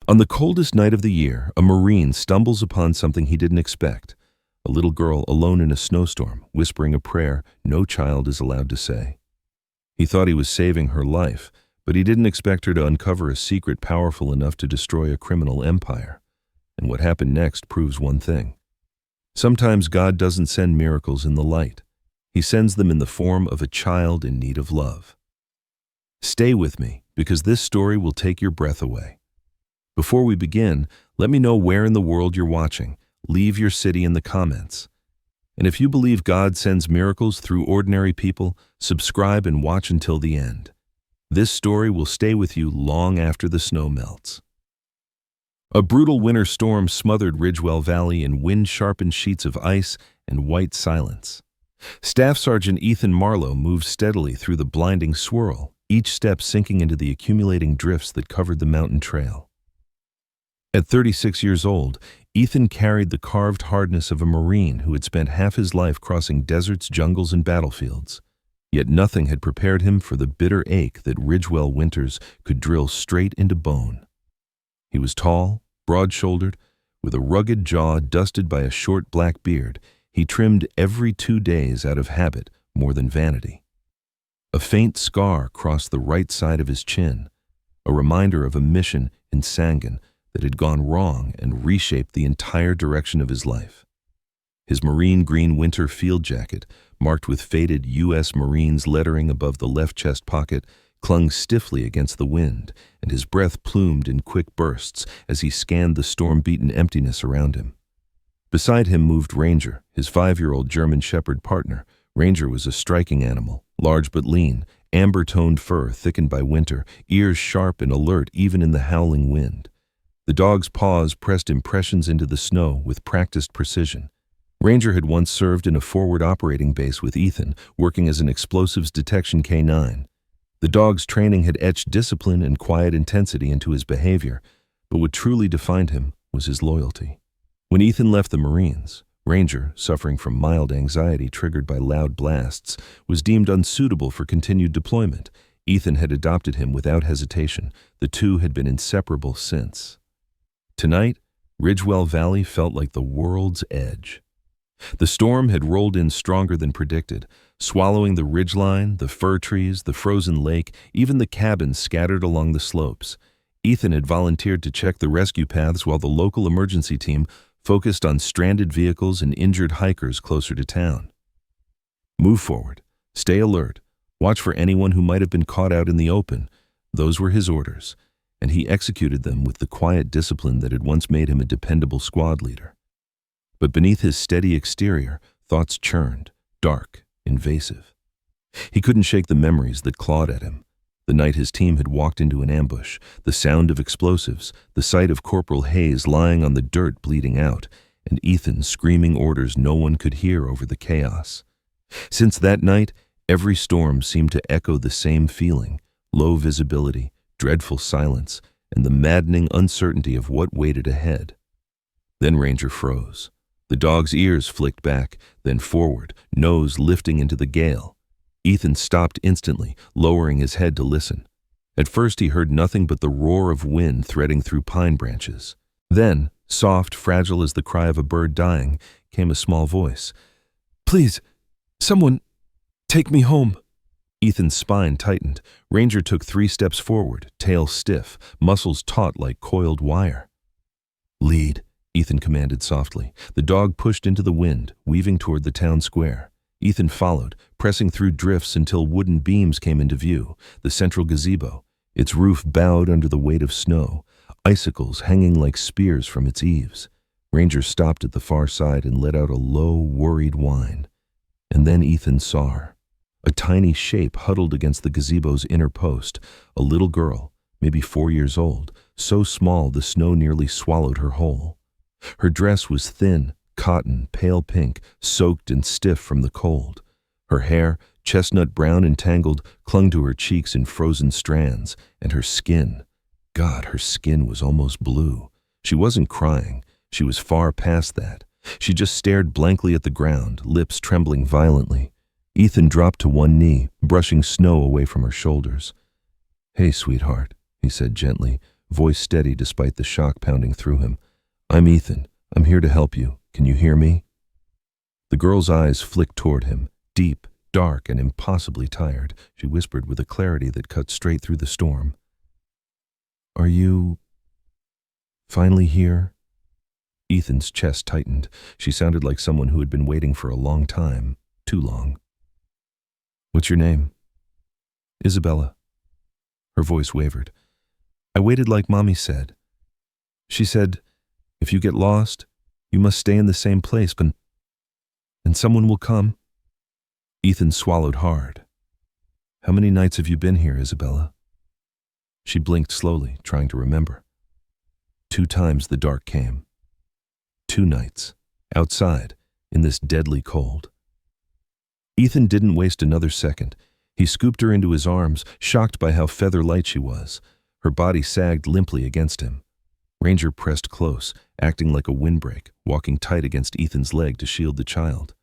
On the coldest night of the year, a Marine stumbles upon something he didn't expect. A little girl alone in a snowstorm, whispering a prayer no child is allowed to say. He thought he was saving her life, but he didn't expect her to uncover a secret powerful enough to destroy a criminal empire. And what happened next proves one thing. Sometimes God doesn't send miracles in the light. He sends them in the form of a child in need of love. Stay with me, because this story will take your breath away. Before we begin, let me know where in the world you're watching. Leave your city in the comments. And if you believe God sends miracles through ordinary people, subscribe and watch until the end. This story will stay with you long after the snow melts. A brutal winter storm smothered Ridgewell Valley in wind-sharpened sheets of ice and white silence. Staff Sergeant Ethan Marlowe moved steadily through the blinding swirl, each step sinking into the accumulating drifts that covered the mountain trail. At 36 years old, Ethan carried the carved hardness of a Marine who had spent half his life crossing deserts, jungles, and battlefields. Yet nothing had prepared him for the bitter ache that Ridgewell winters could drill straight into bone. He was tall, broad-shouldered, with a rugged jaw dusted by a short black beard. He trimmed every 2 days out of habit more than vanity. A faint scar crossed the right side of his chin, a reminder of a mission in Sangan that had gone wrong and reshaped the entire direction of his life. His marine green winter field jacket, marked with faded U.S. Marines lettering above the left chest pocket, clung stiffly against the wind, and his breath plumed in quick bursts as he scanned the storm-beaten emptiness around him. Beside him moved Ranger, his 5-year-old German Shepherd partner. Ranger was a striking animal, large but lean, amber-toned fur thickened by winter, ears sharp and alert even in the howling wind. The dog's paws pressed impressions into the snow with practiced precision. Ranger had once served in a forward operating base with Ethan, working as an explosives detection K-9. The dog's training had etched discipline and quiet intensity into his behavior, but what truly defined him was his loyalty. When Ethan left the Marines, Ranger, suffering from mild anxiety triggered by loud blasts, was deemed unsuitable for continued deployment. Ethan had adopted him without hesitation. The two had been inseparable since. Tonight, Ridgewell Valley felt like the world's edge. The storm had rolled in stronger than predicted, swallowing the ridgeline, the fir trees, the frozen lake, even the cabins scattered along the slopes. Ethan had volunteered to check the rescue paths while the local emergency team focused on stranded vehicles and injured hikers closer to town. Move forward, stay alert, watch for anyone who might have been caught out in the open. Those were his orders, and he executed them with the quiet discipline that had once made him a dependable squad leader. But beneath his steady exterior, thoughts churned, dark, invasive. He couldn't shake the memories that clawed at him. The night his team had walked into an ambush, the sound of explosives, the sight of Corporal Hayes lying on the dirt bleeding out, and Ethan screaming orders no one could hear over the chaos. Since that night, every storm seemed to echo the same feeling: low visibility, dreadful silence, and the maddening uncertainty of what waited ahead. Then Ranger froze. The dog's ears flicked back, then forward, nose lifting into the gale. Ethan stopped instantly, lowering his head to listen. At first he heard nothing but the roar of wind threading through pine branches. Then, soft, fragile as the cry of a bird dying, came a small voice. "Please, someone, take me home." Ethan's spine tightened. Ranger took 3 steps forward, tail stiff, muscles taut like coiled wire. "Lead," Ethan commanded softly. The dog pushed into the wind, weaving toward the town square. Ethan followed, pressing through drifts until wooden beams came into view, the central gazebo. Its roof bowed under the weight of snow, icicles hanging like spears from its eaves. Ranger stopped at the far side and let out a low, worried whine. And then Ethan saw her. A tiny shape huddled against the gazebo's inner post, a little girl, maybe 4 years old, so small the snow nearly swallowed her whole. Her dress was thin, cotton, pale pink, soaked and stiff from the cold. Her hair, chestnut brown and tangled, clung to her cheeks in frozen strands, and her skin, God, her skin was almost blue. She wasn't crying. She was far past that. She just stared blankly at the ground, lips trembling violently. Ethan dropped to one knee, brushing snow away from her shoulders. "Hey, sweetheart," he said gently, voice steady despite the shock pounding through him. "I'm Ethan. I'm here to help you. Can you hear me?" The girl's eyes flicked toward him, deep, dark, and impossibly tired. She whispered with a clarity that cut straight through the storm. "Are you finally here?" Ethan's chest tightened. She sounded like someone who had been waiting for a long time, too long. "What's your name?" "Isabella." Her voice wavered. "I waited like Mommy said. She said, if you get lost, you must stay in the same place, and someone will come." Ethan swallowed hard. "How many nights have you been here, Isabella?" She blinked slowly, trying to remember. 2 times the dark came. 2 nights, outside, in this deadly cold. Ethan didn't waste another second. He scooped her into his arms, shocked by how feather-light she was. Her body sagged limply against him. Ranger pressed close, acting like a windbreak, walking tight against Ethan's leg to shield the child.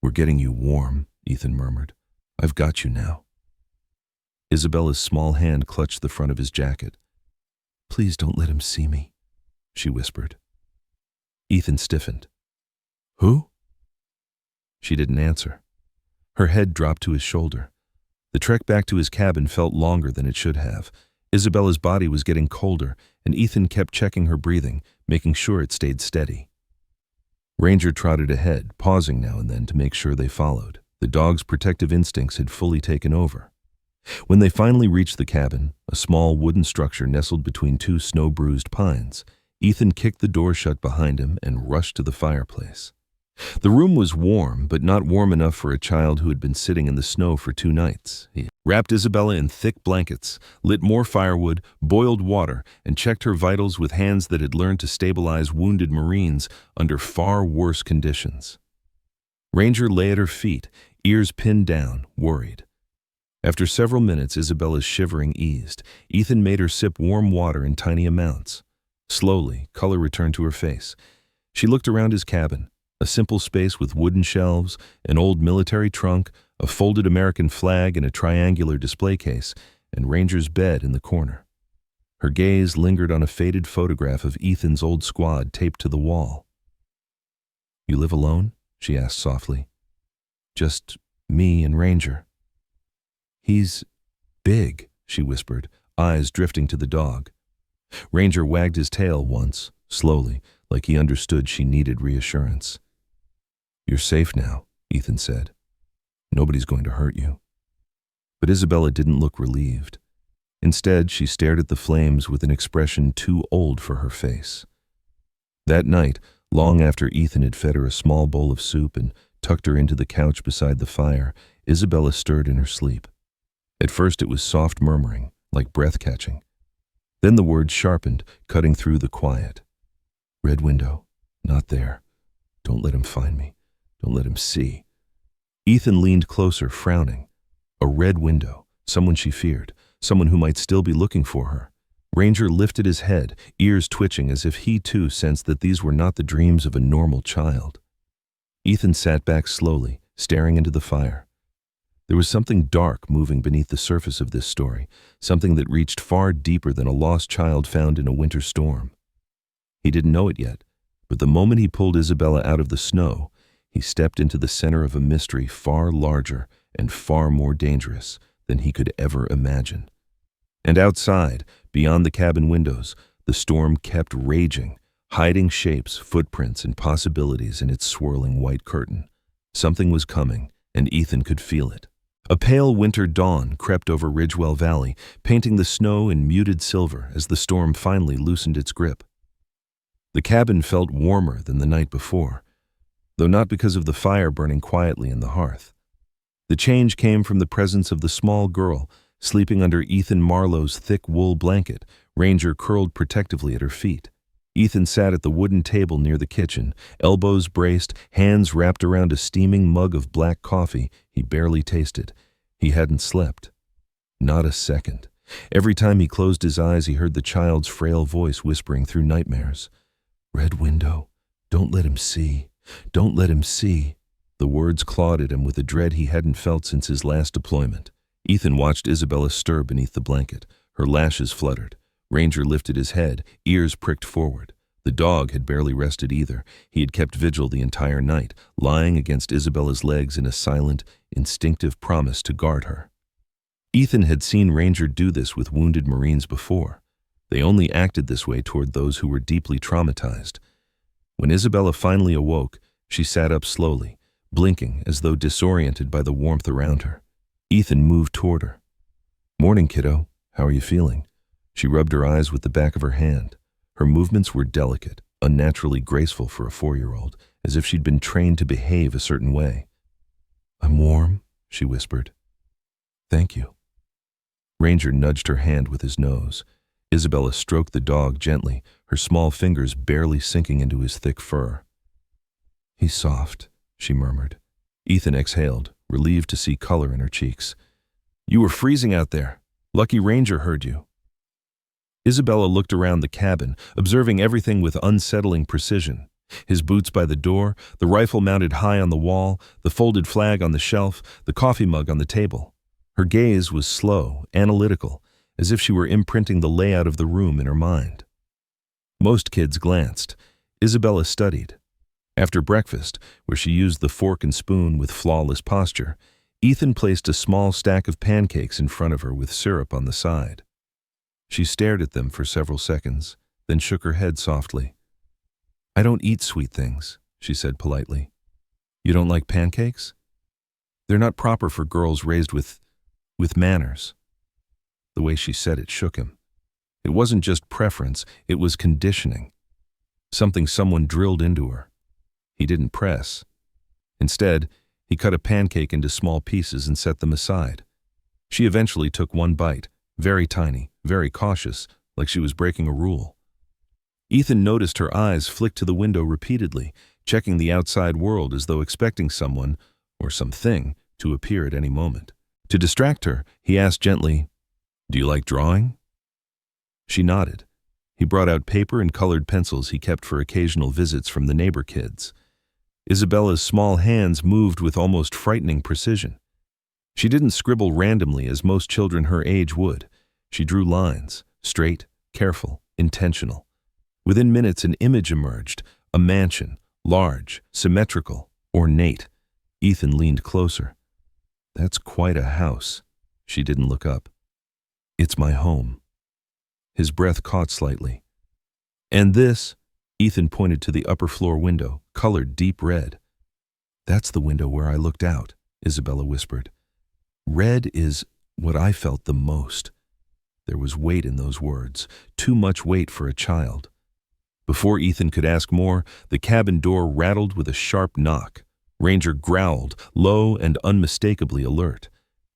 "We're getting you warm," Ethan murmured. "I've got you now." Isabella's small hand clutched the front of his jacket. "Please don't let him see me," she whispered. Ethan stiffened. "Who?" She didn't answer. Her head dropped to his shoulder. The trek back to his cabin felt longer than it should have. Isabella's body was getting colder, and Ethan kept checking her breathing, making sure it stayed steady. Ranger trotted ahead, pausing now and then to make sure they followed. The dog's protective instincts had fully taken over. When they finally reached the cabin, a small wooden structure nestled between 2 snow-bruised pines, Ethan kicked the door shut behind him and rushed to the fireplace. The room was warm, but not warm enough for a child who had been sitting in the snow for 2 nights. He wrapped Isabella in thick blankets, lit more firewood, boiled water, and checked her vitals with hands that had learned to stabilize wounded Marines under far worse conditions. Ranger lay at her feet, ears pinned down, worried. After several minutes, Isabella's shivering eased. Ethan made her sip warm water in tiny amounts. Slowly, color returned to her face. She looked around his cabin, a simple space with wooden shelves, an old military trunk, a folded American flag in a triangular display case, and Ranger's bed in the corner. Her gaze lingered on a faded photograph of Ethan's old squad taped to the wall. "You live alone?" she asked softly. "Just me and Ranger." "He's big," she whispered, eyes drifting to the dog. Ranger wagged his tail once, slowly, like he understood she needed reassurance. "You're safe now," Ethan said. "Nobody's going to hurt you." But Isabella didn't look relieved. Instead, she stared at the flames with an expression too old for her face. That night, long after Ethan had fed her a small bowl of soup and tucked her into the couch beside the fire, Isabella stirred in her sleep. At first it was soft murmuring, like breath catching. Then the words sharpened, cutting through the quiet. "Red window. Not there. Don't let him find me. Don't let him see." Ethan leaned closer, frowning. A red window. Someone she feared. Someone who might still be looking for her. Ranger lifted his head, ears twitching as if he too sensed that these were not the dreams of a normal child. Ethan sat back slowly, staring into the fire. There was something dark moving beneath the surface of this story, something that reached far deeper than a lost child found in a winter storm. He didn't know it yet, but the moment he pulled Isabella out of the snow, he stepped into the center of a mystery far larger and far more dangerous than he could ever imagine. And outside, beyond the cabin windows, the storm kept raging, hiding shapes, footprints, and possibilities in its swirling white curtain. Something was coming, and Ethan could feel it. A pale winter dawn crept over Ridgewell Valley, painting the snow in muted silver as the storm finally loosened its grip. The cabin felt warmer than the night before, though not because of the fire burning quietly in the hearth. The change came from the presence of the small girl sleeping under Ethan Marlowe's thick wool blanket, Ranger curled protectively at her feet. Ethan sat at the wooden table near the kitchen, elbows braced, hands wrapped around a steaming mug of black coffee he barely tasted. He hadn't slept. Not a second. Every time he closed his eyes, he heard the child's frail voice whispering through nightmares. "Red window. Don't let him see. Don't let him see." The words clawed at him with a dread he hadn't felt since his last deployment. Ethan watched Isabella stir beneath the blanket. Her lashes fluttered. Ranger lifted his head, ears pricked forward. The dog had barely rested either. He had kept vigil the entire night, lying against Isabella's legs in a silent, instinctive promise to guard her. Ethan had seen Ranger do this with wounded Marines before. They only acted this way toward those who were deeply traumatized. When Isabella finally awoke, she sat up slowly, blinking as though disoriented by the warmth around her. Ethan moved toward her. "Morning, kiddo. How are you feeling?" She rubbed her eyes with the back of her hand. Her movements were delicate, unnaturally graceful for a 4-year-old, as if she'd been trained to behave a certain way. "I'm warm," she whispered. "Thank you." Ranger nudged her hand with his nose. Isabella stroked the dog gently, her small fingers barely sinking into his thick fur. "He's soft," she murmured. Ethan exhaled, relieved to see color in her cheeks. "You were freezing out there. Lucky Ranger heard you." Isabella looked around the cabin, observing everything with unsettling precision. His boots by the door, the rifle mounted high on the wall, the folded flag on the shelf, the coffee mug on the table. Her gaze was slow, analytical, as if she were imprinting the layout of the room in her mind. Most kids glanced. Isabella studied. After breakfast, where she used the fork and spoon with flawless posture, Ethan placed a small stack of pancakes in front of her with syrup on the side. She stared at them for several seconds, then shook her head softly. "I don't eat sweet things," she said politely. "You don't like pancakes? They're not proper for girls raised with manners." The way she said it shook him. It wasn't just preference, it was conditioning. Something someone drilled into her. He didn't press. Instead, he cut a pancake into small pieces and set them aside. She eventually took one bite, very tiny, very cautious, like she was breaking a rule. Ethan noticed her eyes flick to the window repeatedly, checking the outside world as though expecting someone, or something, to appear at any moment. To distract her, he asked gently, "Do you like drawing?" She nodded. He brought out paper and colored pencils he kept for occasional visits from the neighbor kids. Isabella's small hands moved with almost frightening precision. She didn't scribble randomly as most children her age would. She drew lines, straight, careful, intentional. Within minutes, an image emerged, a mansion, large, symmetrical, ornate. Ethan leaned closer. "That's quite a house." She didn't look up. "It's my home." His breath caught slightly. "And this," Ethan pointed to the upper floor window, colored deep red. "That's the window where I looked out," Isabella whispered. "Red is what I felt the most." There was weight in those words, too much weight for a child. Before Ethan could ask more, the cabin door rattled with a sharp knock. Ranger growled, low and unmistakably alert.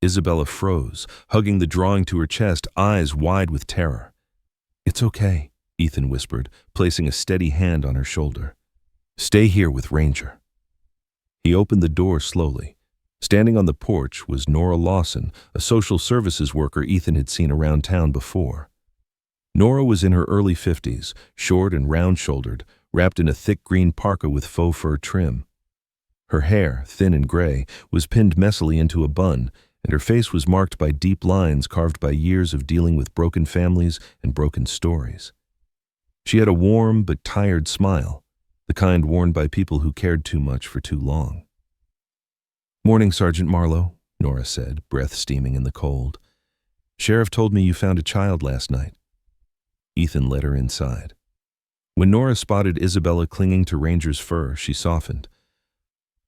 Isabella froze, hugging the drawing to her chest, eyes wide with terror. "It's okay," Ethan whispered, placing a steady hand on her shoulder. "Stay here with Ranger." He opened the door slowly. Standing on the porch was Nora Lawson, a social services worker Ethan had seen around town before. Nora was in her early 50s, short and round-shouldered, wrapped in a thick green parka with faux fur trim. Her hair, thin and gray, was pinned messily into a bun, and her face was marked by deep lines carved by years of dealing with broken families and broken stories. She had a warm but tired smile, the kind worn by people who cared too much for too long. "Morning, Sergeant Marlowe," Nora said, breath steaming in the cold. "Sheriff told me you found a child last night." Ethan led her inside. When Nora spotted Isabella clinging to Ranger's fur, she softened.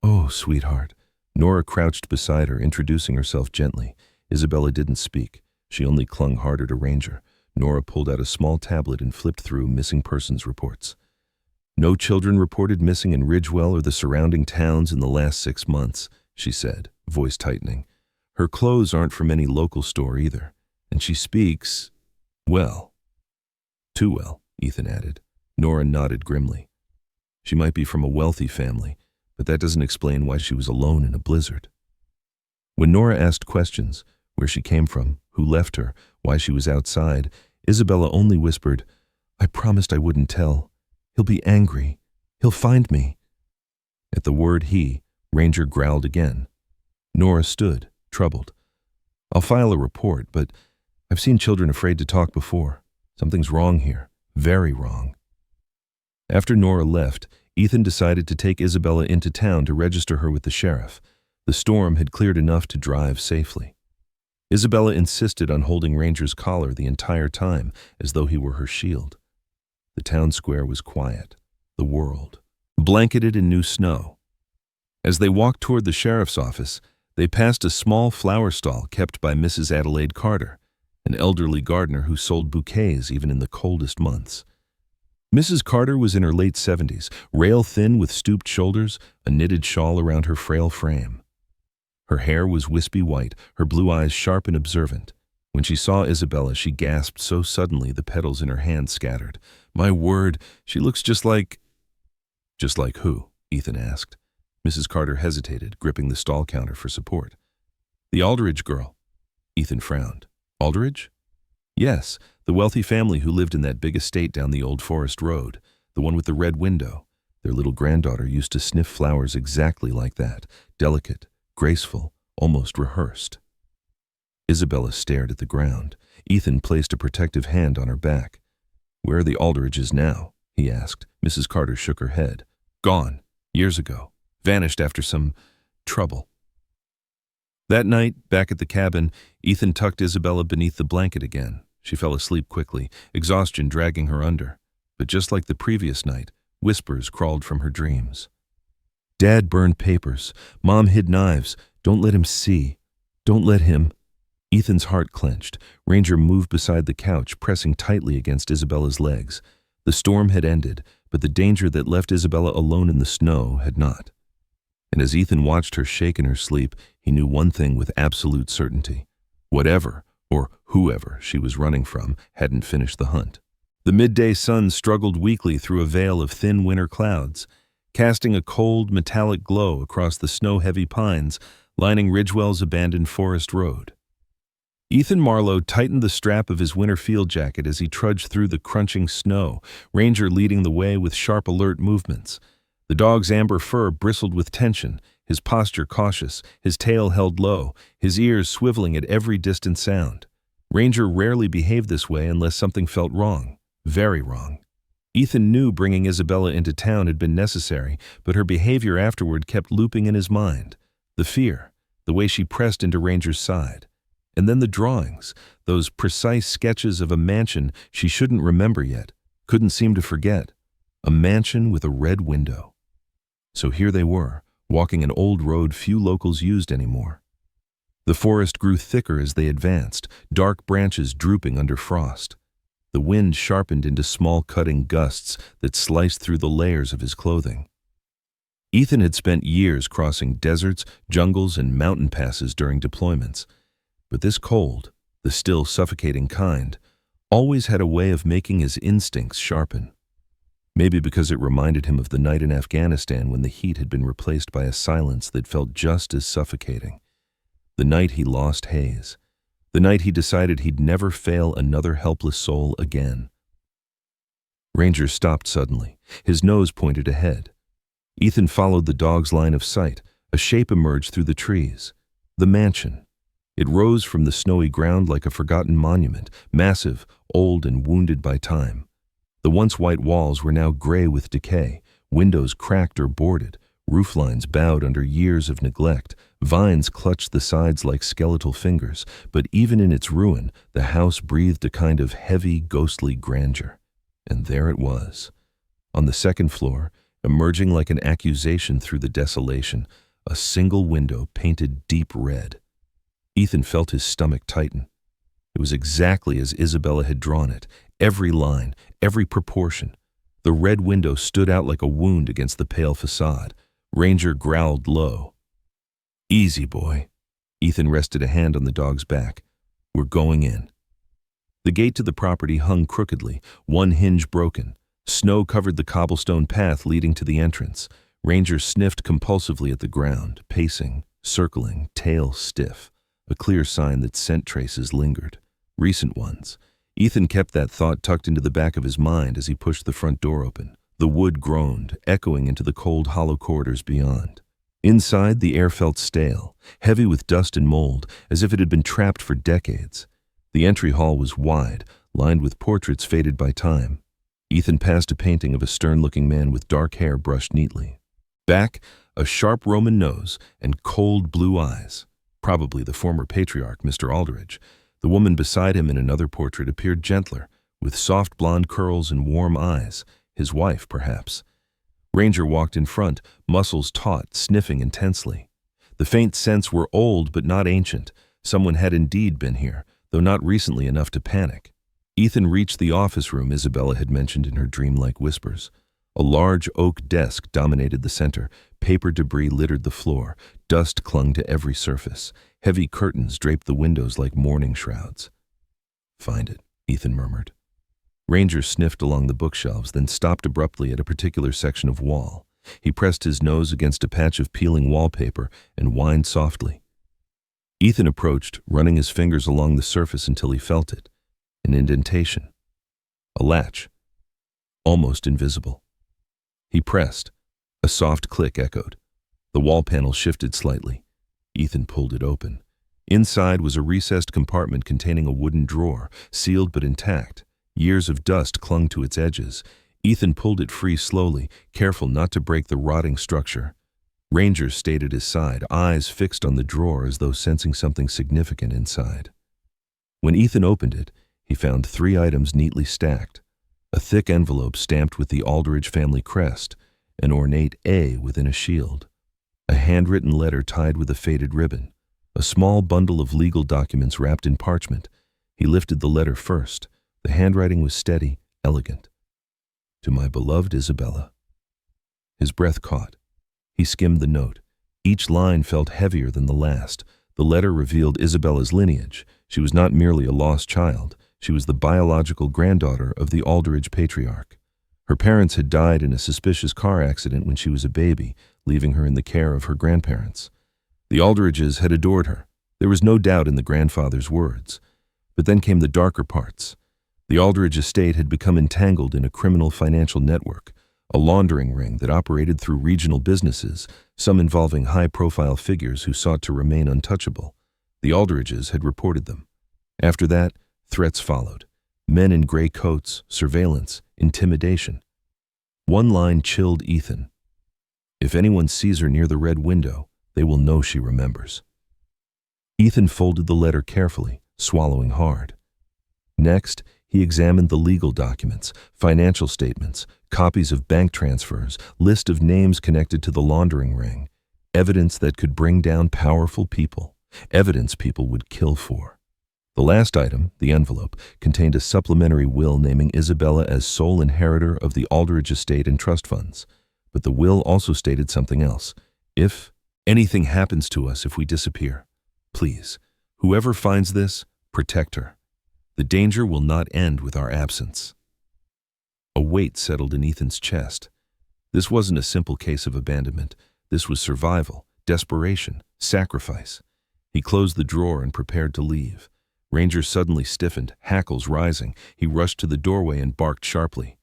"Oh, sweetheart." Nora crouched beside her, introducing herself gently. Isabella didn't speak. She only clung harder to Ranger. Nora pulled out a small tablet and flipped through missing persons reports. "No children reported missing in Ridgewell or the surrounding towns in the last 6 months, she said, voice tightening. "Her clothes aren't from any local store either, and she speaks, well. Too well," Ethan added. Nora nodded grimly. "She might be from a wealthy family, but that doesn't explain why she was alone in a blizzard." When Nora asked questions, where she came from, who left her, why she was outside, Isabella only whispered, "I promised I wouldn't tell. He'll be angry. He'll find me." At the word he, Ranger growled again. Nora stood, troubled. "I'll file a report, but I've seen children afraid to talk before. Something's wrong here. Very wrong. After Nora left, Ethan decided to take Isabella into town to register her with the sheriff. The storm had cleared enough to drive safely. Isabella insisted on holding Ranger's collar the entire time, as though he were her shield. The town square was quiet, the world blanketed in new snow. As they walked toward the sheriff's office, they passed a small flower stall kept by Mrs. Adelaide Carter, an elderly gardener who sold bouquets even in the coldest months. Mrs. Carter was in her late 70s, rail-thin with stooped shoulders, a knitted shawl around her frail frame. Her hair was wispy white, her blue eyes sharp and observant. When she saw Isabella, she gasped so suddenly the petals in her hand scattered. "My word, she looks just like—" "Just like who?" Ethan asked. Mrs. Carter hesitated, gripping the stall counter for support. "The Aldridge girl." Ethan frowned. "Aldridge?" "Yes, the wealthy family who lived in that big estate down the old forest road, the one with the red window. Their little granddaughter used to sniff flowers exactly like that, delicate, graceful, almost rehearsed." Isabella stared at the ground. Ethan placed a protective hand on her back. "Where are the Aldridges now?" he asked. Mrs. Carter shook her head. "Gone. Years ago. Vanished after some trouble." That night, back at the cabin, Ethan tucked Isabella beneath the blanket again. She fell asleep quickly, exhaustion dragging her under. But just like the previous night, whispers crawled from her dreams. "Dad burned papers. Mom hid knives. Don't let him see. Don't let him—" Ethan's heart clenched. Ranger moved beside the couch, pressing tightly against Isabella's legs. The storm had ended, but the danger that left Isabella alone in the snow had not. And as Ethan watched her shake in her sleep, he knew one thing with absolute certainty. Whatever, or whoever she was running from, hadn't finished the hunt. The midday sun struggled weakly through a veil of thin winter clouds, casting a cold, metallic glow across the snow-heavy pines lining Ridgewell's abandoned forest road. Ethan Marlowe tightened the strap of his winter field jacket as he trudged through the crunching snow, Ranger leading the way with sharp, alert movements. The dog's amber fur bristled with tension, his posture cautious, his tail held low, his ears swiveling at every distant sound. Ranger rarely behaved this way unless something felt wrong, very wrong. Ethan knew bringing Isabella into town had been necessary, but her behavior afterward kept looping in his mind. The fear, the way she pressed into Ranger's side. And then the drawings, those precise sketches of a mansion she shouldn't remember yet, couldn't seem to forget. A mansion with a red window. So here they were, walking an old road few locals used anymore. The forest grew thicker as they advanced, dark branches drooping under frost. The wind sharpened into small cutting gusts that sliced through the layers of his clothing. Ethan had spent years crossing deserts, jungles, and mountain passes during deployments. But this cold, the still suffocating kind, always had a way of making his instincts sharpen. Maybe because it reminded him of the night in Afghanistan when the heat had been replaced by a silence that felt just as suffocating. The night he lost Hayes. The night he decided he'd never fail another helpless soul again. Ranger stopped suddenly, his nose pointed ahead. Ethan followed the dog's line of sight. A shape emerged through the trees. The mansion. It rose from the snowy ground like a forgotten monument, massive, old, and wounded by time. The once white walls were now gray with decay, windows cracked or boarded, rooflines bowed under years of neglect, vines clutched the sides like skeletal fingers, but even in its ruin, the house breathed a kind of heavy, ghostly grandeur. And there it was. On the second floor, emerging like an accusation through the desolation, a single window painted deep red. Ethan felt his stomach tighten. It was exactly as Isabella had drawn it, every line, every proportion. The red window stood out like a wound against the pale facade. Ranger growled low. "Easy, boy." Ethan rested a hand on the dog's back. "We're going in." The gate to the property hung crookedly, one hinge broken. Snow covered the cobblestone path leading to the entrance. Ranger sniffed compulsively at the ground, pacing, circling, tail stiff, a clear sign that scent traces lingered. Recent ones. Ethan kept that thought tucked into the back of his mind as he pushed the front door open. The wood groaned, echoing into the cold, hollow corridors beyond. Inside, the air felt stale, heavy with dust and mold, as if it had been trapped for decades. The entry hall was wide, lined with portraits faded by time. Ethan passed a painting of a stern-looking man with dark hair brushed neatly. Back, a sharp Roman nose and cold blue eyes. Probably the former patriarch, Mr. Aldridge. The woman beside him in another portrait appeared gentler, with soft blonde curls and warm eyes. His wife, perhaps. Ranger walked in front, muscles taut, sniffing intensely. The faint scents were old but not ancient. Someone had indeed been here, though not recently enough to panic. Ethan reached the office room Isabella had mentioned in her dreamlike whispers. A large oak desk dominated the center. Paper debris littered the floor. Dust clung to every surface. Heavy curtains draped the windows like mourning shrouds. "Find it," Ethan murmured. Ranger sniffed along the bookshelves, then stopped abruptly at a particular section of wall. He pressed his nose against a patch of peeling wallpaper and whined softly. Ethan approached, running his fingers along the surface until he felt it. An indentation. A latch. Almost invisible. He pressed. A soft click echoed. The wall panel shifted slightly. Ethan pulled it open. Inside was a recessed compartment containing a wooden drawer, sealed but intact. Years of dust clung to its edges. Ethan pulled it free slowly, careful not to break the rotting structure. Ranger stayed at his side, eyes fixed on the drawer as though sensing something significant inside. When Ethan opened it, he found 3 items neatly stacked. A thick envelope stamped with the Aldridge family crest, an ornate A within a shield. A handwritten letter tied with a faded ribbon. A small bundle of legal documents wrapped in parchment. He lifted the letter first. The handwriting was steady, elegant. "To my beloved Isabella." His breath caught. He skimmed the note. Each line felt heavier than the last. The letter revealed Isabella's lineage. She was not merely a lost child. She was the biological granddaughter of the Aldridge patriarch. Her parents had died in a suspicious car accident when she was a baby, leaving her in the care of her grandparents. The Aldridges had adored her. There was no doubt in the grandfather's words. But then came the darker parts. The Aldridge estate had become entangled in a criminal financial network, a laundering ring that operated through regional businesses, some involving high-profile figures who sought to remain untouchable. The Aldridges had reported them. After that, threats followed. Men in gray coats, surveillance, intimidation. One line chilled Ethan. "If anyone sees her near the red window, they will know she remembers." Ethan folded the letter carefully, swallowing hard. Next, he examined the legal documents, financial statements, copies of bank transfers, list of names connected to the laundering ring, evidence that could bring down powerful people, evidence people would kill for. The last item, the envelope, contained a supplementary will naming Isabella as sole inheritor of the Aldridge estate and trust funds. But the will also stated something else. "If anything happens to us if we disappear, please, whoever finds this, protect her. The danger will not end with our absence." A weight settled in Ethan's chest. This wasn't a simple case of abandonment. This was survival, desperation, sacrifice. He closed the drawer and prepared to leave. Ranger suddenly stiffened, hackles rising. He rushed to the doorway and barked sharply.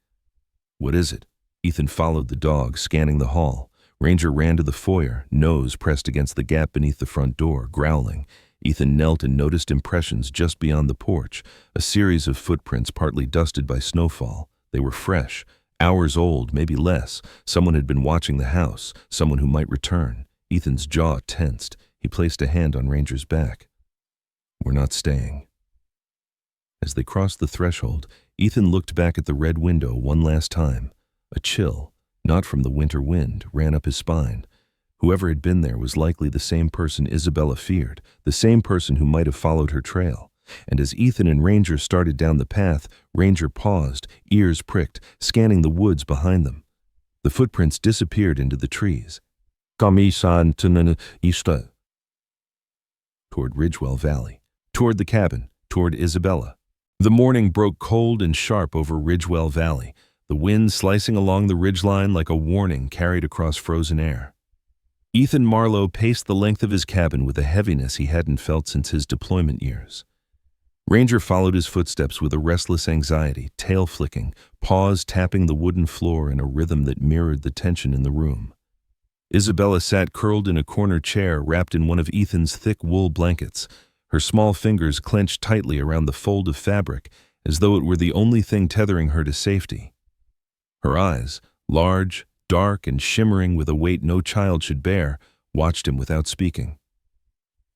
"What is it?" Ethan followed the dog, scanning the hall. Ranger ran to the foyer, nose pressed against the gap beneath the front door, growling. Ethan knelt and noticed impressions just beyond the porch, a series of footprints partly dusted by snowfall. They were fresh, hours old, maybe less. Someone had been watching the house, someone who might return. Ethan's jaw tensed. He placed a hand on Ranger's back. "We're not staying." As they crossed the threshold, Ethan looked back at the red window one last time. A chill, not from the winter wind, ran up his spine. Whoever had been there was likely the same person Isabella feared, the same person who might have followed her trail. And as Ethan and Ranger started down the path, Ranger paused, ears pricked, scanning the woods behind them. The footprints disappeared into the trees. "Kamisan Ista." Toward Ridgewell Valley. Toward the cabin, toward Isabella. The morning broke cold and sharp over Ridgewell Valley, the wind slicing along the ridgeline like a warning carried across frozen air. Ethan Marlowe paced the length of his cabin with a heaviness he hadn't felt since his deployment years. Ranger followed his footsteps with a restless anxiety, tail flicking, paws tapping the wooden floor in a rhythm that mirrored the tension in the room. Isabella sat curled in a corner chair wrapped in one of Ethan's thick wool blankets, her small fingers clenched tightly around the fold of fabric, as though it were the only thing tethering her to safety. Her eyes, large, dark, and shimmering with a weight no child should bear, watched him without speaking.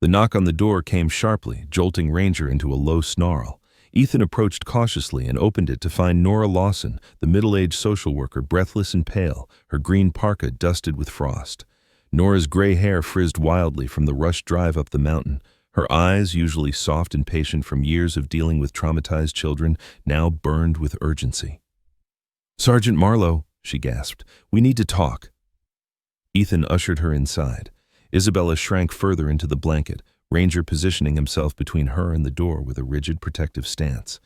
The knock on the door came sharply, jolting Ranger into a low snarl. Ethan approached cautiously and opened it to find Nora Lawson, the middle-aged social worker, breathless and pale, her green parka dusted with frost. Nora's gray hair frizzed wildly from the rushed drive up the mountain. Her eyes, usually soft and patient from years of dealing with traumatized children, now burned with urgency. "Sergeant Marlowe," she gasped, "we need to talk." Ethan ushered her inside. Isabella shrank further into the blanket, Ranger positioning himself between her and the door with a rigid protective stance.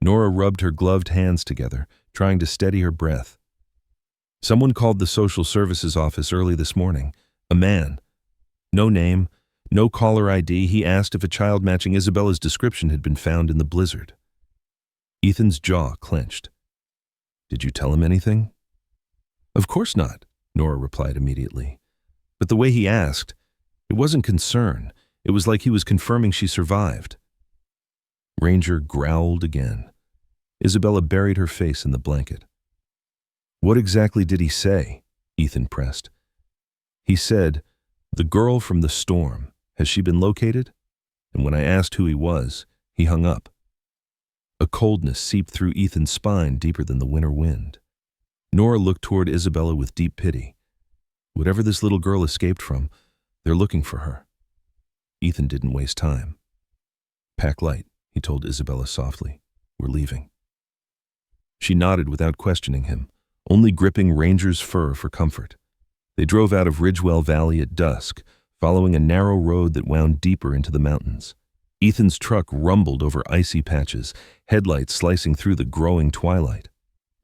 Nora rubbed her gloved hands together, trying to steady her breath. "Someone called the social services office early this morning. A man. No name, no caller ID. He asked if a child matching Isabella's description had been found in the blizzard." Ethan's jaw clenched. "Did you tell him anything?" "Of course not," Nora replied immediately. "But the way he asked, it wasn't concern. It was like he was confirming she survived." Ranger growled again. Isabella buried her face in the blanket. "What exactly did he say?" Ethan pressed. "He said, 'The girl from the storm, has she been located?' And when I asked who he was, he hung up." A coldness seeped through Ethan's spine deeper than the winter wind. Nora looked toward Isabella with deep pity. Whatever this little girl escaped from, they're looking for her. Ethan didn't waste time. "Pack light," he told Isabella softly. "We're leaving." She nodded without questioning him, only gripping Ranger's fur for comfort. They drove out of Ridgewell Valley at dusk, following a narrow road that wound deeper into the mountains. Ethan's truck rumbled over icy patches, headlights slicing through the growing twilight.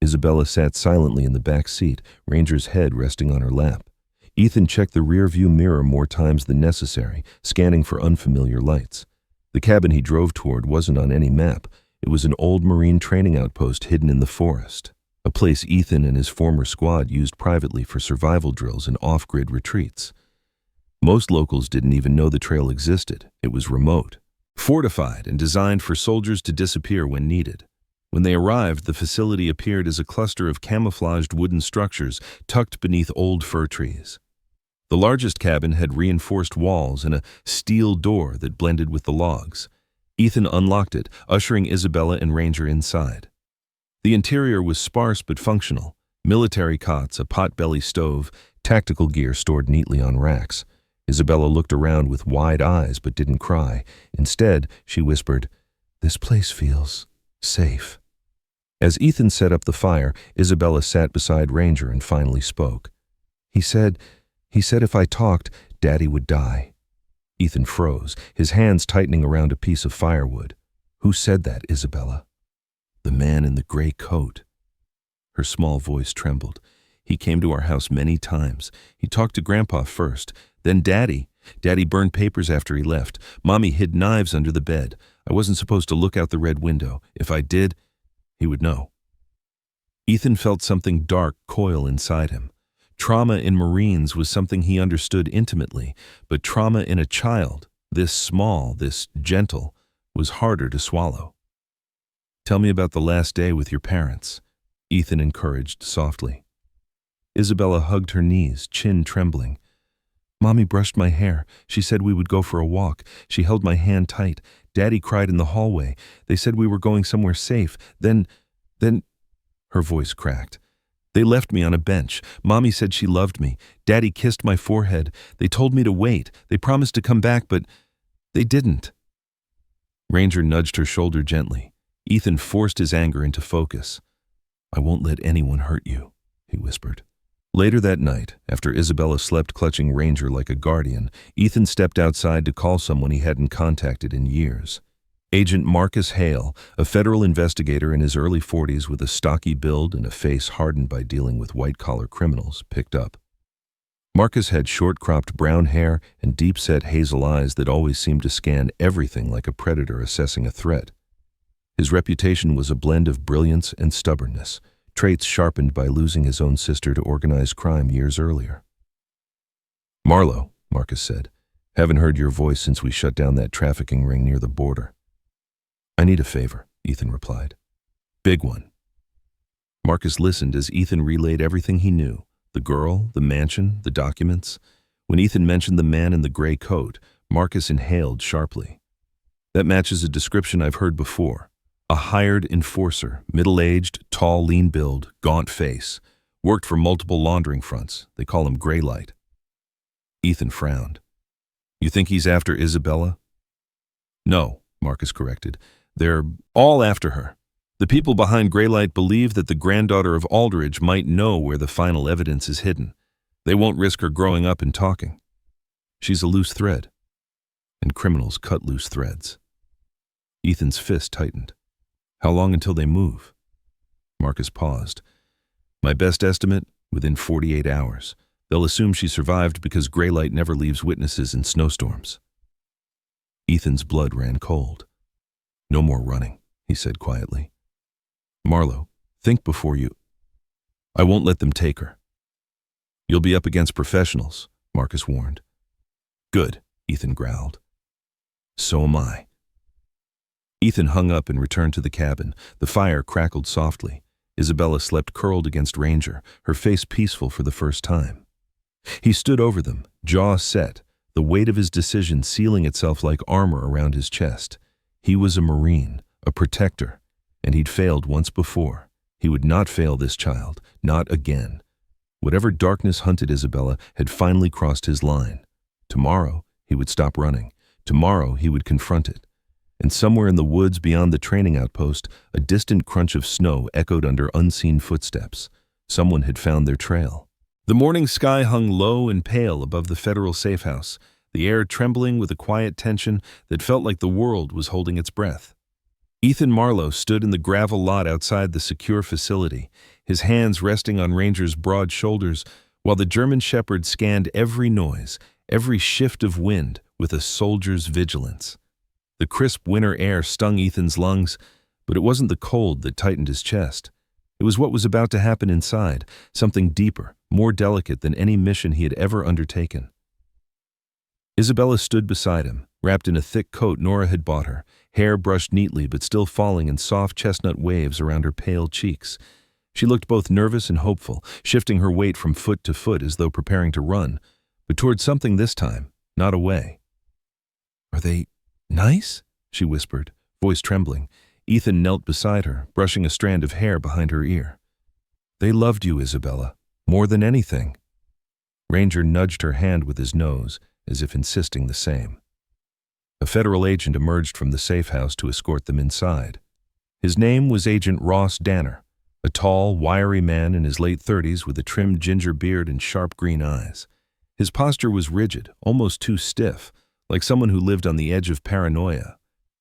Isabella sat silently in the back seat, Ranger's head resting on her lap. Ethan checked the rear-view mirror more times than necessary, scanning for unfamiliar lights. The cabin he drove toward wasn't on any map. It was an old Marine training outpost hidden in the forest, a place Ethan and his former squad used privately for survival drills and off-grid retreats. Most locals didn't even know the trail existed. It was remote, fortified, and designed for soldiers to disappear when needed. When they arrived, the facility appeared as a cluster of camouflaged wooden structures tucked beneath old fir trees. The largest cabin had reinforced walls and a steel door that blended with the logs. Ethan unlocked it, ushering Isabella and Ranger inside. The interior was sparse but functional. Military cots, a pot-belly stove, tactical gear stored neatly on racks. Isabella looked around with wide eyes but didn't cry. Instead, she whispered, "This place feels safe." As Ethan set up the fire, Isabella sat beside Ranger and finally spoke. He said if I talked, Daddy would die." Ethan froze, his hands tightening around a piece of firewood. "Who said that, Isabella?" "The man in the gray coat." Her small voice trembled. "He came to our house many times. He talked to Grandpa first, then Daddy. Daddy burned papers after he left. Mommy hid knives under the bed. I wasn't supposed to look out the red window. If I did, he would know." Ethan felt something dark coil inside him. Trauma in Marines was something he understood intimately, but trauma in a child, this small, this gentle, was harder to swallow. "Tell me about the last day with your parents," Ethan encouraged softly. Isabella hugged her knees, chin trembling. "Mommy brushed my hair. She said we would go for a walk. She held my hand tight. Daddy cried in the hallway. They said we were going somewhere safe. Then, her voice cracked. "They left me on a bench. Mommy said she loved me. Daddy kissed my forehead. They told me to wait. They promised to come back, but they didn't." Ranger nudged her shoulder gently. Ethan forced his anger into focus. "I won't let anyone hurt you," he whispered. Later that night, after Isabella slept clutching Ranger like a guardian, Ethan stepped outside to call someone he hadn't contacted in years. Agent Marcus Hale, a federal investigator in his early 40s with a stocky build and a face hardened by dealing with white-collar criminals, picked up. Marcus had short-cropped brown hair and deep-set hazel eyes that always seemed to scan everything like a predator assessing a threat. His reputation was a blend of brilliance and stubbornness, traits sharpened by losing his own sister to organized crime years earlier. "Marlowe," Marcus said, "haven't heard your voice since we shut down that trafficking ring near the border." I need a favor, Ethan replied. Big one. Marcus listened as Ethan relayed everything he knew, the girl, the mansion, the documents. When Ethan mentioned the man in the gray coat, Marcus inhaled sharply. That matches a description I've heard before. A hired enforcer, middle-aged, tall, lean build, gaunt face. Worked for multiple laundering fronts. They call him Graylight. Ethan frowned. You think he's after Isabella? No, Marcus corrected. They're all after her. The people behind Graylight believe that the granddaughter of Aldridge might know where the final evidence is hidden. They won't risk her growing up and talking. She's a loose thread. And criminals cut loose threads. Ethan's fist tightened. How long until they move? Marcus paused. My best estimate, within 48 hours. They'll assume she survived because Graylight never leaves witnesses in snowstorms. Ethan's blood ran cold. No more running, he said quietly. Marlo, think before you... I won't let them take her. You'll be up against professionals, Marcus warned. Good, Ethan growled. So am I. Ethan hung up and returned to the cabin. The fire crackled softly. Isabella slept curled against Ranger, her face peaceful for the first time. He stood over them, jaw set, the weight of his decision sealing itself like armor around his chest. He was a Marine, a protector, and he'd failed once before. He would not fail this child, not again. Whatever darkness hunted Isabella had finally crossed his line. Tomorrow, he would stop running. Tomorrow, he would confront it. And somewhere in the woods beyond the training outpost, a distant crunch of snow echoed under unseen footsteps. Someone had found their trail. The morning sky hung low and pale above the federal safe house, the air trembling with a quiet tension that felt like the world was holding its breath. Ethan Marlowe stood in the gravel lot outside the secure facility, his hands resting on Ranger's broad shoulders, while the German shepherd scanned every noise, every shift of wind with a soldier's vigilance. The crisp winter air stung Ethan's lungs, but it wasn't the cold that tightened his chest. It was what was about to happen inside, something deeper, more delicate than any mission he had ever undertaken. Isabella stood beside him, wrapped in a thick coat Nora had bought her, hair brushed neatly but still falling in soft chestnut waves around her pale cheeks. She looked both nervous and hopeful, shifting her weight from foot to foot as though preparing to run, but toward something this time, not away. Are they nice? She whispered, voice trembling. Ethan knelt beside her, brushing a strand of hair behind her ear. They loved you, Isabella, more than anything. Ranger nudged her hand with his nose, as if insisting the same. A federal agent emerged from the safe house to escort them inside. His name was Agent Ross Danner, a tall, wiry man in his late 30s with a trimmed ginger beard and sharp green eyes. His posture was rigid, almost too stiff, like someone who lived on the edge of paranoia.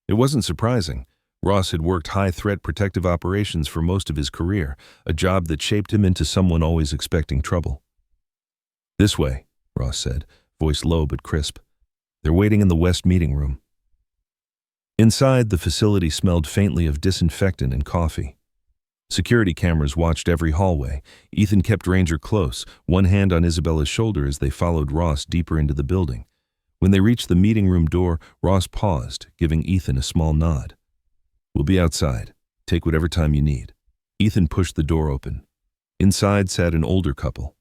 It wasn't surprising. Ross had worked high-threat protective operations for most of his career, a job that shaped him into someone always expecting trouble. This way, Ross said, voice low but crisp. They're waiting in the West meeting room. Inside, the facility smelled faintly of disinfectant and coffee. Security cameras watched every hallway. Ethan kept Ranger close, one hand on Isabella's shoulder as they followed Ross deeper into the building. When they reached the meeting room door, Ross paused, giving Ethan a small nod. We'll be outside. Take whatever time you need. Ethan pushed the door open. Inside sat an older couple,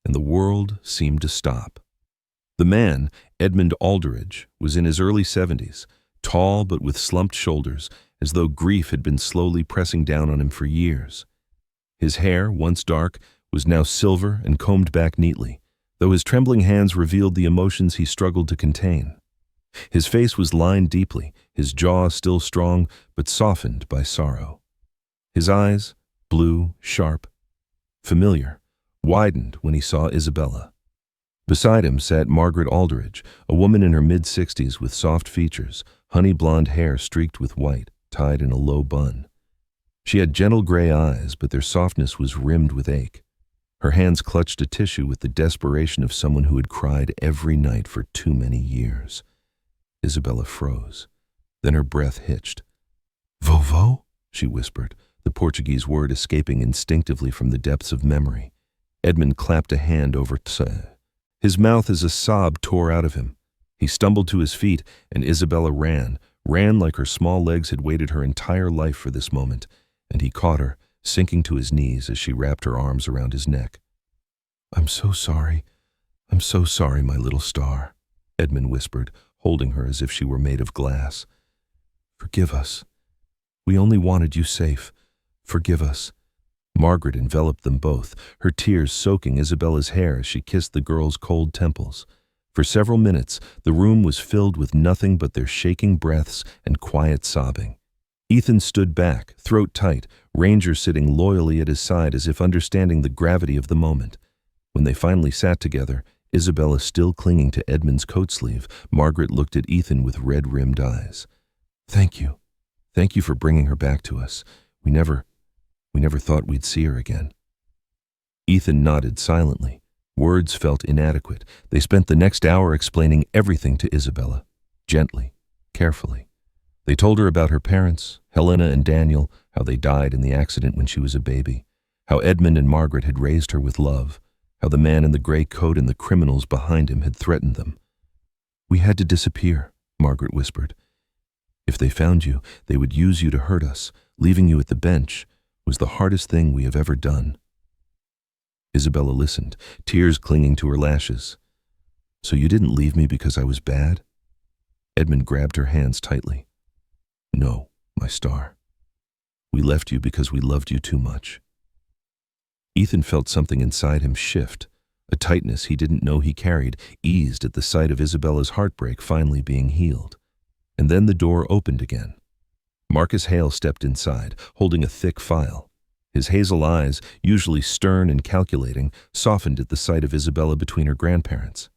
and the world seemed to stop. The man, Edmund Aldridge, was in his early 70s, tall but with slumped shoulders, as though grief had been slowly pressing down on him for years. His hair, once dark, was now silver and combed back neatly, though his trembling hands revealed the emotions he struggled to contain. His face was lined deeply, his jaw still strong, but softened by sorrow. His eyes, blue, sharp, familiar, widened when he saw Isabella. Beside him sat Margaret Aldridge, a woman in her mid-60s with soft features, honey-blonde hair streaked with white, tied in a low bun. She had gentle gray eyes, but their softness was rimmed with ache. Her hands clutched a tissue with the desperation of someone who had cried every night for too many years. Isabella froze. Then her breath hitched. "Vovô?" she whispered, the Portuguese word escaping instinctively from the depths of memory. Edmund clapped a hand over tse. His mouth as a sob tore out of him. He stumbled to his feet, and Isabella ran, ran like her small legs had waited her entire life for this moment, and he caught her, sinking to his knees as she wrapped her arms around his neck. "I'm so sorry. I'm so sorry, my little star," Edmund whispered, holding her as if she were made of glass. "Forgive us. We only wanted you safe. Forgive us." Margaret enveloped them both, her tears soaking Isabella's hair as she kissed the girl's cold temples. For several minutes, the room was filled with nothing but their shaking breaths and quiet sobbing. Ethan stood back, throat tight, Ranger sitting loyally at his side as if understanding the gravity of the moment. When they finally sat together, Isabella still clinging to Edmund's coat sleeve, Margaret looked at Ethan with red-rimmed eyes. "Thank you. Thank you for bringing her back to us. We never thought we'd see her again." Ethan nodded silently. Words felt inadequate. They spent the next hour explaining everything to Isabella, gently, carefully. They told her about her parents, Helena and Daniel, how they died in the accident when she was a baby, how Edmund and Margaret had raised her with love, how the man in the gray coat and the criminals behind him had threatened them. "We had to disappear," Margaret whispered. "If they found you, they would use you to hurt us. Leaving you at the bench was the hardest thing we have ever done." Isabella listened, tears clinging to her lashes. "So you didn't leave me because I was bad?" Edmund grabbed her hands tightly. "No, my star. We left you because we loved you too much." Ethan felt something inside him shift. A tightness he didn't know he carried eased at the sight of Isabella's heartbreak finally being healed. And then the door opened again. Marcus Hale stepped inside, holding a thick file. His hazel eyes, usually stern and calculating, softened at the sight of Isabella between her grandparents.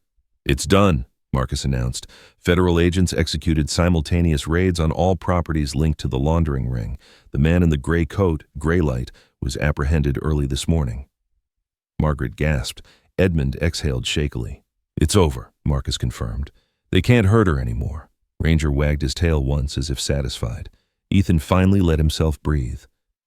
"It's done," Marcus announced. "Federal agents executed simultaneous raids on all properties linked to the laundering ring. The man in the gray coat, Graylight, was apprehended early this morning." Margaret gasped. Edmund exhaled shakily. "It's over," Marcus confirmed. "They can't hurt her anymore." Ranger wagged his tail once as if satisfied. Ethan finally let himself breathe.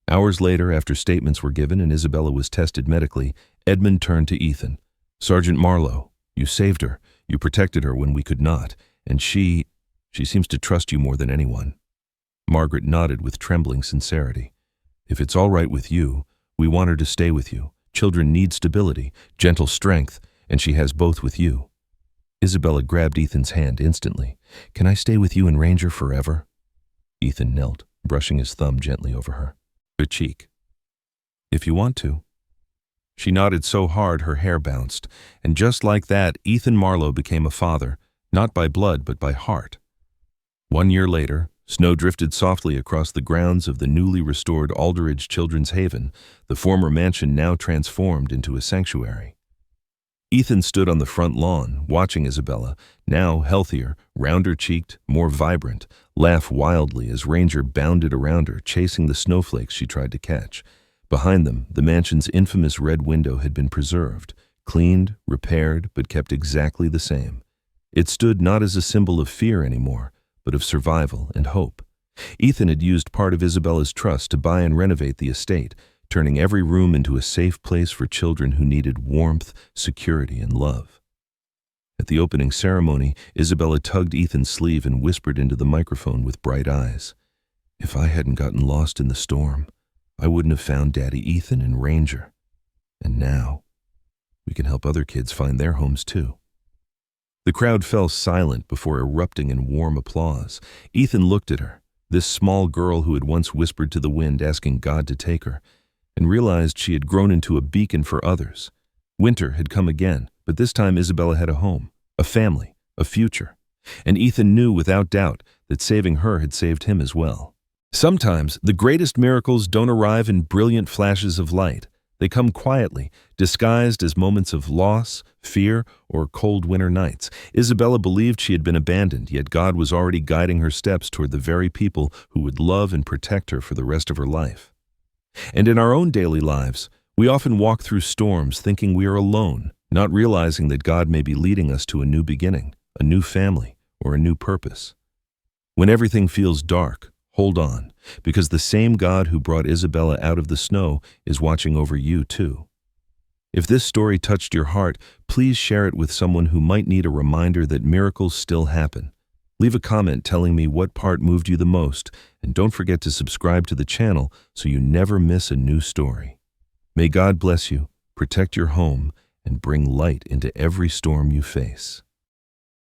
Hours later, after statements were given and Isabella was tested medically, Edmund turned to Ethan. "Sergeant Marlowe, you saved her. You protected her when we could not, and she seems to trust you more than anyone." Margaret nodded with trembling sincerity. "If it's all right with you, we want her to stay with you. Children need stability, gentle strength, and she has both with you." Isabella grabbed Ethan's hand instantly. "Can I stay with you and Ranger forever?" Ethan knelt, brushing his thumb gently over her cheek. "If you want to." She nodded so hard her hair bounced, and just like that, Ethan Marlowe became a father, not by blood but by heart. 1 year later, snow drifted softly across the grounds of the newly restored Alderidge Children's Haven, the former mansion now transformed into a sanctuary. Ethan stood on the front lawn, watching Isabella, now healthier, rounder-cheeked, more vibrant, laugh wildly as Ranger bounded around her, chasing the snowflakes she tried to catch. Behind them, the mansion's infamous red window had been preserved, cleaned, repaired, but kept exactly the same. It stood not as a symbol of fear anymore, but of survival and hope. Ethan had used part of Isabella's trust to buy and renovate the estate, turning every room into a safe place for children who needed warmth, security, and love. At the opening ceremony, Isabella tugged Ethan's sleeve and whispered into the microphone with bright eyes, "If I hadn't gotten lost in the storm, I wouldn't have found Daddy Ethan and Ranger. And now, we can help other kids find their homes too." The crowd fell silent before erupting in warm applause. Ethan looked at her, this small girl who had once whispered to the wind asking God to take her, and realized she had grown into a beacon for others. Winter had come again, but this time Isabella had a home, a family, a future. And Ethan knew without doubt that saving her had saved him as well. Sometimes the greatest miracles don't arrive in brilliant flashes of light. They come quietly, disguised as moments of loss, fear, or cold winter nights. Isabella believed she had been abandoned, yet God was already guiding her steps toward the very people who would love and protect her for the rest of her life. And in our own daily lives, we often walk through storms thinking we are alone, not realizing that God may be leading us to a new beginning, a new family, or a new purpose. When everything feels dark, hold on, because the same God who brought Isabella out of the snow is watching over you too. If this story touched your heart, please share it with someone who might need a reminder that miracles still happen. Leave a comment telling me what part moved you the most, and don't forget to subscribe to the channel so you never miss a new story. May God bless you, protect your home, and bring light into every storm you face.